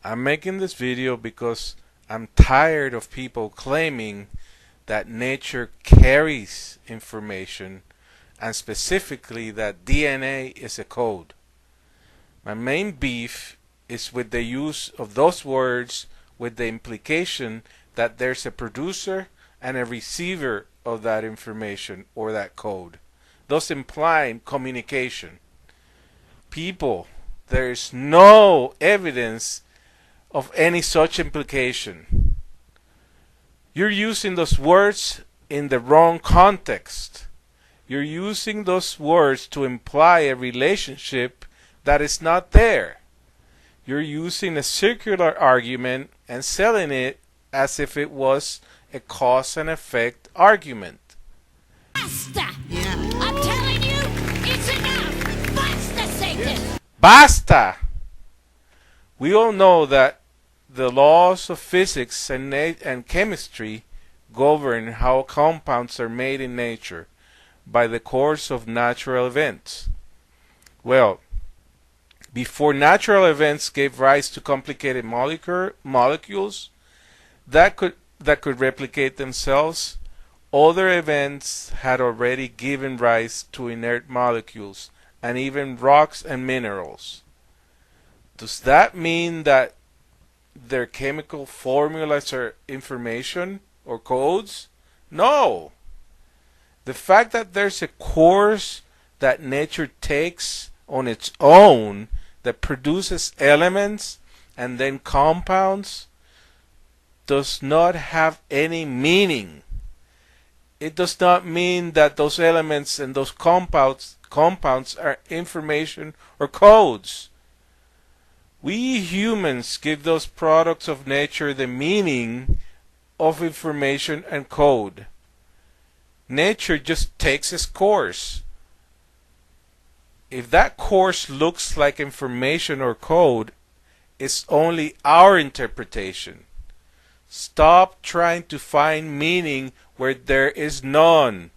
I'm making this video because I'm tired of people claiming that nature carries information, and specifically that DNA is a code. My main beef is with the use of those words with the implication that there's a producer and a receiver of that information or that code, thus implying communication. People, there is no evidence of any such implication. You're using those words in the wrong context. You're using those words to imply a relationship that is not there. You're using a circular argument and selling it as if it was a cause and effect argument. Basta! Yeah. I'm telling you, it's enough! Basta, Satan! Basta! We all know that the laws of physics and chemistry govern how compounds are made in nature by the course of natural events. Well, before natural events gave rise to complicated molecules that could replicate themselves, other events had already given rise to inert molecules and even rocks and minerals. Does that mean that their chemical formulas are information or codes? No. The fact that there's a course that nature takes on its own that produces elements and then compounds does not have any meaning. It does not mean that those elements and those compounds are information or codes. We humans give those products of nature the meaning of information and code. Nature just takes its course. If that course looks like information or code, it's only our interpretation. Stop trying to find meaning where there is none.